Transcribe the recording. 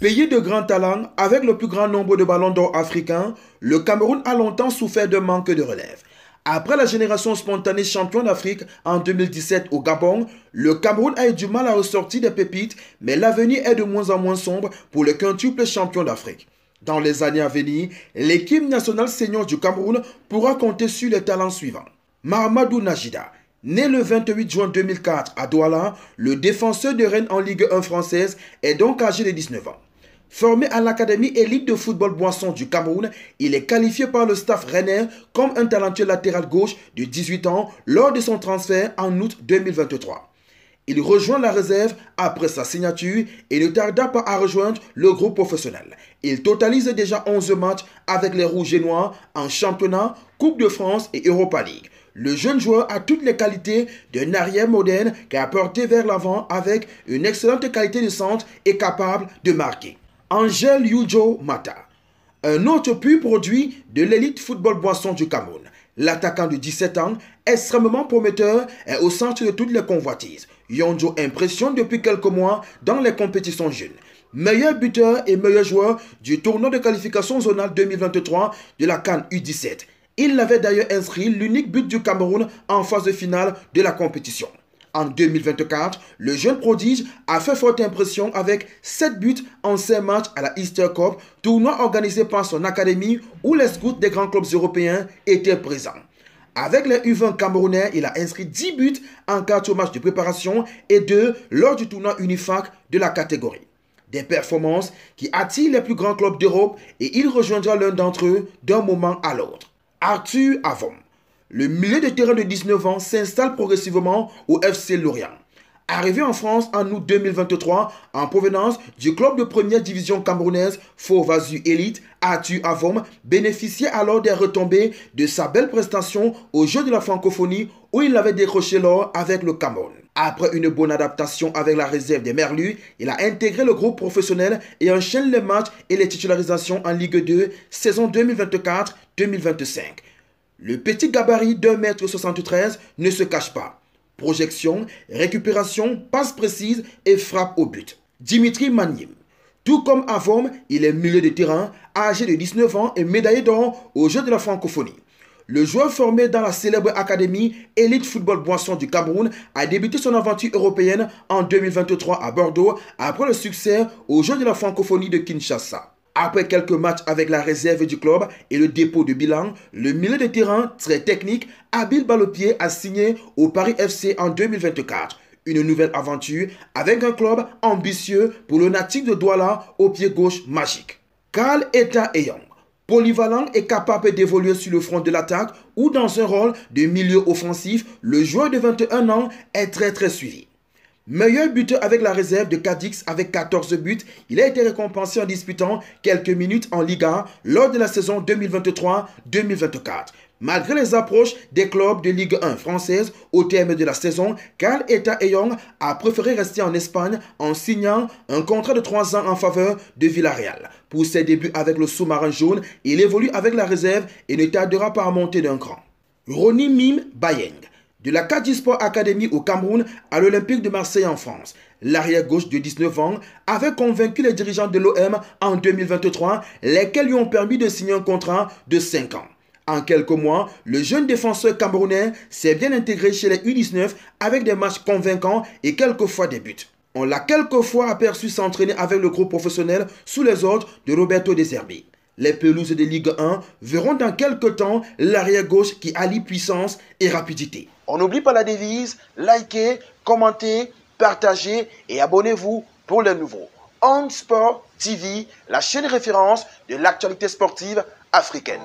Pays de grands talents, avec le plus grand nombre de ballons d'or africains, le Cameroun a longtemps souffert d'un manque de relève. Après la génération spontanée champion d'Afrique en 2017 au Gabon, le Cameroun a eu du mal à ressortir des pépites, mais l'avenir est de moins en moins sombre pour le quintuple champion d'Afrique. Dans les années à venir, l'équipe nationale senior du Cameroun pourra compter sur les talents suivants. Mahamadou Najida. Né le 28 juin 2004 à Douala, le défenseur de Rennes en Ligue 1 française est donc âgé de 19 ans. Formé à l'Académie élite de football Boisson du Cameroun, il est qualifié par le staff rennais comme un talentueux latéral gauche de 18 ans lors de son transfert en août 2023. Il rejoint la réserve après sa signature et ne tarda pas à rejoindre le groupe professionnel. Il totalise déjà 11 matchs avec les Rouges et Noirs en championnat, Coupe de France et Europa League. Le jeune joueur a toutes les qualités d'un arrière moderne qui a porté vers l'avant avec une excellente qualité de centre et capable de marquer. Angel Yujo Mata, un autre pur produit de l'élite football Boisson du Cameroun. L'attaquant de 17 ans, extrêmement prometteur, est au centre de toutes les convoitises. Yonjo impressionne depuis quelques mois dans les compétitions jeunes. Meilleur buteur et meilleur joueur du tournoi de qualification zonale 2023 de la CAN U17. Il avait d'ailleurs inscrit l'unique but du Cameroun en phase de finale de la compétition. En 2024, le jeune prodige a fait forte impression avec 7 buts en 5 matchs à la Easter Cup, tournoi organisé par son académie où les scouts des grands clubs européens étaient présents. Avec les U20 camerounais, il a inscrit 10 buts en 4 matchs de préparation et 2 lors du tournoi Unifac de la catégorie. Des performances qui attirent les plus grands clubs d'Europe et il rejoindra l'un d'entre eux d'un moment à l'autre. Arthur Avom. Le milieu de terrain de 19 ans s'installe progressivement au FC Lorient. Arrivé en France en août 2023 en provenance du club de première division camerounaise Fos Vazu Elite, Arthur Avom bénéficiait alors des retombées de sa belle prestation aux Jeux de la francophonie où il avait décroché l'or avec le Cameroun. Après une bonne adaptation avec la réserve des Merlus, il a intégré le groupe professionnel et enchaîne les matchs et les titularisations en Ligue 2 saison 2024-2025. Le petit gabarit d'1,73 m ne se cache pas. Projection, récupération, passe précise et frappe au but. Dimitri Magnim. Tout comme Avom, il est milieu de terrain, âgé de 19 ans et médaillé d'or aux Jeux de la francophonie. Le joueur formé dans la célèbre académie Elite Football Boisson du Cameroun a débuté son aventure européenne en 2023 à Bordeaux après le succès aux Jeux de la francophonie de Kinshasa. Après quelques matchs avec la réserve du club et le dépôt de bilan, le milieu de terrain très technique, habile balle au pied, a signé au Paris FC en 2024. Une nouvelle aventure avec un club ambitieux pour le natif de Douala au pied gauche magique. Karl Eta Eyong. Polyvalent et capable d'évoluer sur le front de l'attaque ou dans un rôle de milieu offensif, le joueur de 21 ans est très suivi. Meilleur buteur avec la réserve de Cadix avec 14 buts, il a été récompensé en disputant quelques minutes en Liga lors de la saison 2023-2024. Malgré les approches des clubs de Ligue 1 française au terme de la saison, Karl Eta Eyong a préféré rester en Espagne en signant un contrat de 3 ans en faveur de Villarreal. Pour ses débuts avec le sous-marin jaune, il évolue avec la réserve et ne tardera pas à monter d'un cran. Ronnie Mim Bayeng. De la Cadisport Academy au Cameroun à l'Olympique de Marseille en France. L'arrière-gauche de 19 ans avait convaincu les dirigeants de l'OM en 2023, lesquels lui ont permis de signer un contrat de 5 ans. En quelques mois, le jeune défenseur camerounais s'est bien intégré chez les U19 avec des matchs convaincants et quelquefois des buts. On l'a quelquefois aperçu s'entraîner avec le groupe professionnel sous les ordres de Roberto De Zerbi. Les pelouses de Ligue 1 verront dans quelques temps l'arrière-gauche qui allie puissance et rapidité. On n'oublie pas la devise, likez, commentez, partagez et abonnez-vous pour les nouveaux. On Sport TV, la chaîne référence de l'actualité sportive africaine.